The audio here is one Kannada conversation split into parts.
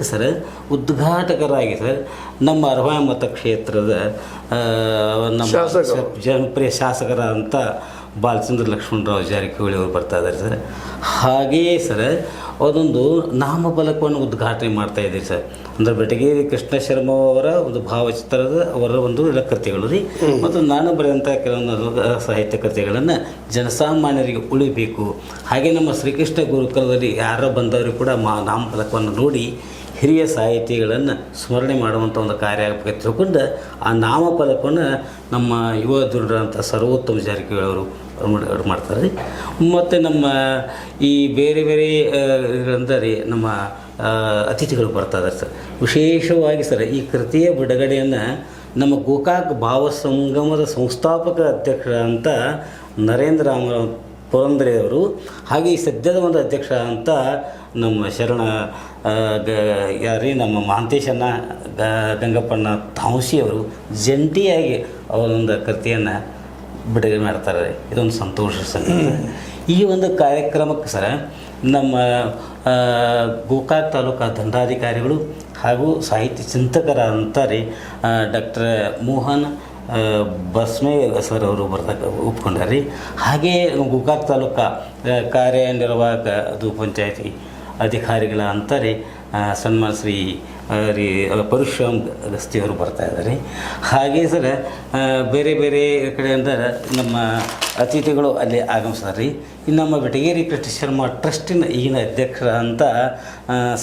ಇದಕ್ಕೆ ಸರ್ ಉದ್ಘಾಟಕರಾಗಿ ಸರ್ ನಮ್ಮ ಅರ್ವಾಯ ಮತಕ್ಷೇತ್ರದ ನಮ್ಮ ಜನಪ್ರಿಯ ಶಾಸಕರಾದಂಥ ಬಾಲಚಂದ್ರ ಲಕ್ಷ್ಮಣರಾವ್ ಜಾರಕಿಹೊಳಿ ಅವರು ಬರ್ತಾ ಇದ್ದಾರೆ ಸರ್. ಹಾಗೆಯೇ ಸರ್ ಅದೊಂದು ನಾಮಫಲಕವನ್ನು ಉದ್ಘಾಟನೆ ಮಾಡ್ತಾ ಇದ್ದೀರಿ ಸರ್. ಅಂದರೆ ಬೆಟಗೇರಿ ಕೃಷ್ಣ ಶರ್ಮ ಅವರ ಒಂದು ಭಾವಚಿತ್ರದ ಅವರ ಒಂದು ಕೃತಿಗಳು ರೀ, ಮತ್ತು ನಾನು ಬರೆದಂಥ ಕೆಲವೊಂದು ಸಾಹಿತ್ಯ ಕೃತಿಗಳನ್ನು ಜನಸಾಮಾನ್ಯರಿಗೆ ಉಳಿಬೇಕು. ಹಾಗೆ ನಮ್ಮ ಶ್ರೀಕೃಷ್ಣ ಗುರುಕುಲದಲ್ಲಿ ಯಾರೋ ಬಂದವರು ಕೂಡ ನಾಮಫಲಕವನ್ನು ನೋಡಿ ಹಿರಿಯ ಸಾಹಿತಿಗಳನ್ನು ಸ್ಮರಣೆ ಮಾಡುವಂಥ ಒಂದು ಕಾರ್ಯ ಆಗಬೇಕು ತಿಳ್ಕೊಂಡು ಆ ನಾಮಫಲಕವನ್ನು ನಮ್ಮ ಯುವ ದುರ್ಡರಂಥ ಸರ್ವೋತ್ತಮ ಜಾರಕಿಹೊಳಿ ಅವರು ಮಾಡ್ತಾರೆ. ಮತ್ತು ನಮ್ಮ ಈ ಬೇರೆ ಬೇರೆ ಅಂದರೆ ನಮ್ಮ ಅತಿಥಿಗಳು ಬರ್ತಾ ಇದ್ದಾರೆ ಸರ್. ವಿಶೇಷವಾಗಿ ಸರ್ ಈ ಕೃತಿಯ ಬಿಡುಗಡೆಯನ್ನು ನಮ್ಮ ಗೋಕಾಕ್ ಭಾವ ಸಂಗಮದ ಸಂಸ್ಥಾಪಕ ಅಧ್ಯಕ್ಷರಾದಂಥ ನರೇಂದ್ರ ಪುರಂದರೆಯವರು, ಹಾಗೆ ಈ ಸದ್ಯದ ಒಂದು ಅಧ್ಯಕ್ಷ ಅಂತ ನಮ್ಮ ಶರಣ ಯಾರೀ ನಮ್ಮ ಮಹಾಂತೇಶಣ್ಣ ಗಂಗಪ್ಪಣ್ಣ ತಾಂಸಿಯವರು ಜಂಟಿಯಾಗಿ ಅವರೊಂದು ಕೃತಿಯನ್ನು ಬಿಡುಗಡೆ ಮಾಡ್ತಾರೆ. ಇದೊಂದು ಸಂತೋಷ ಸಂಗತಿ. ಈ ಒಂದು ಕಾರ್ಯಕ್ರಮಕ್ಕೆ ಸರ ನಮ್ಮ ಗೋಕಾಕ್ ತಾಲೂಕಾ ದಂಡಾಧಿಕಾರಿಗಳು ಹಾಗೂ ಸಾಹಿತ್ಯ ಚಿಂತಕರಾದಂಥ ಡಾಕ್ಟರ್ ಮೋಹನ್ ಬಸ್ಮೆ ಸರ್ ಅವರು ಒಪ್ಕೊಂಡಾರೆ. ಹಾಗೇ ಗೋಕಾಕ್ ತಾಲೂಕಾ ಕಾರ್ಯನಿರ್ವಾಹಕ ಅದು ಪಂಚಾಯತಿ ಅಧಿಕಾರಿಗಳ ಅಂತಾರೆ ಸನ್ಮಾನ ಶ್ರೀ ಪರಶುರಾಮ್ ಗಸ್ತಿಯವರು ಬರ್ತಾ ಇದ್ದಾರೆ. ಹಾಗೆ ಸರ್ ಬೇರೆ ಬೇರೆ ಕಡೆಯಿಂದ ನಮ್ಮ ಅತಿಥಿಗಳು ಅಲ್ಲಿ ಆಗಮಿಸ್ತಾರೆ ರೀ. ಇನ್ನು ನಮ್ಮ ಬೆಟಗೇರಿ ಕೃಷ್ಣ ಶರ್ಮ ಟ್ರಸ್ಟಿನ ಈಗಿನ ಅಧ್ಯಕ್ಷರ ಅಂತ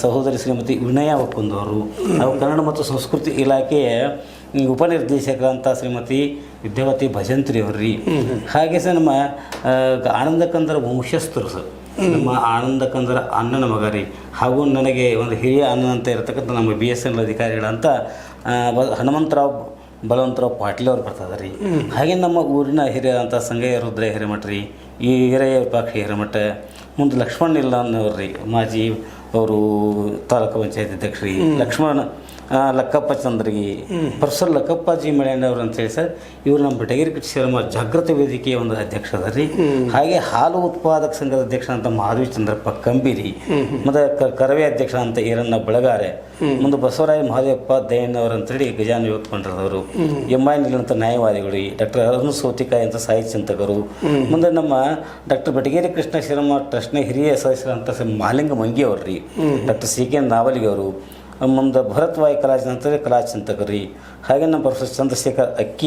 ಸಹೋದರಿ ಶ್ರೀಮತಿ ವಿನಯ ಒಕ್ಕುಂದವರು, ಹಾಗೂ ಕನ್ನಡ ಮತ್ತು ಸಂಸ್ಕೃತಿ ಇಲಾಖೆಯ ಉಪನಿರ್ದೇಶಕರಂಥ ಶ್ರೀಮತಿ ವಿದ್ಯಾವತಿ ಭಜಂತ್ರಿ ಅವರು ರೀ. ಹಾಗೆ ಸರ್ ನಮ್ಮ ಆನಂದ ಕಂದರ ವಂಶಸ್ಥರು ಸರ್, ನಮ್ಮ ಆನಂದ ಕಂದರ ಅಣ್ಣನ ಮಗ ರೀ, ಹಾಗೂ ನನಗೆ ಒಂದು ಹಿರಿಯ ಅಣ್ಣ ಅಂತ ಇರತಕ್ಕಂಥ ನಮ್ಮ BSNL ಅಧಿಕಾರಿಗಳಂತ ಹನುಮಂತರಾವ್ ಬಲವಂತರಾವ್ ಪಾಟೀಲ್ ಅವ್ರು ಬರ್ತಾ ಇದ್ದಾರೆ ರೀ. ಹಾಗೆ ನಮ್ಮ ಊರಿನ ಹಿರಿಯರಂಥ ಸಂಗಯ್ಯ ರುದ್ರ ಹಿರೇಮಠ ರೀ, ಈ ಹಿರಿಯ ವಿಪಾಕ್ಷ ಹಿರೇಮಠ, ಮುಂದೆ ಲಕ್ಷ್ಮಣ್ ಇಲ್ಲನ್ನವ್ರು ರೀ, ಮಾಜಿ ಅವರು ತಾಲೂಕು ಪಂಚಾಯತ್ ಅಧ್ಯಕ್ಷ ರೀ, ಲಕ್ಷ್ಮಣ ಲಕ್ಕಪ್ಪ ಚಂದ್ರಗಿ, ಪ್ರೊಫೆಸರ್ ಲಕ್ಕಪ್ಪ ಜಿ ಮಳೆಯಣ್ಣವ್ರು ಅಂತೇಳಿ ಸರ್, ಇವರು ನಮ್ಮ ಬೆಟಗೇರಿ ಕೃಷ್ಣ ಶರ್ಮ ಜಾಗೃತಿ ವೇದಿಕೆಯ ಒಂದು ಅಧ್ಯಕ್ಷ ಅದ ರೀ. ಹಾಗೆ ಹಾಲು ಉತ್ಪಾದಕ ಸಂಘದ ಅಧ್ಯಕ್ಷ ಅಂತ ಮಾಧವಿ ಚಂದ್ರಪ್ಪ ಕಂಬಿರಿ, ಮತ್ತು ಕರವೇ ಅಧ್ಯಕ್ಷ ಅಂತ ಈರಣ್ಣ ಬೆಳಗಾರೆ, ಮುಂದೆ ಬಸವರಾಯ ಮಹಾದೇವಪ್ಪ ದಯಣ್ಣವ್ರು ಅಂತೇಳಿ ಗಜಾನ ಯುವಕ ಮಂಡಲದವರು, MI ನಿಲ್ಲಂಥ ನ್ಯಾಯವಾದಿಗಳು, ಡಾಕ್ಟರ್ ಅರುಣ್ ಸೋತಿಕಾಯಿ ಅಂತ ಸಾಹಿತ್ಯ ಚಿಂತಕರು, ಮುಂದೆ ನಮ್ಮ ಡಾಕ್ಟರ್ ಬೆಟಗೇರಿ ಕೃಷ್ಣ ಶರ್ಮ ಟ್ರಸ್ಟ್ನ ಹಿರಿಯ ಸದಸ್ಯರಂತ ಮಾಲಿಂಗ ಮಂಗಿ ಅವ್ರು ರೀ, ಡಾಕ್ಟರ್ CK ನಾವಲಿಗೆ ಅವರು, ಮುಂದೆ ಭರತ್ ವಾಯ್ ಕಲಾಚಿಂತಕರು ರೀ. ಹಾಗೆ ನಮ್ಮ ಪ್ರೊಫೆಸರ್ ಚಂದ್ರಶೇಖರ್ ಅಕ್ಕಿ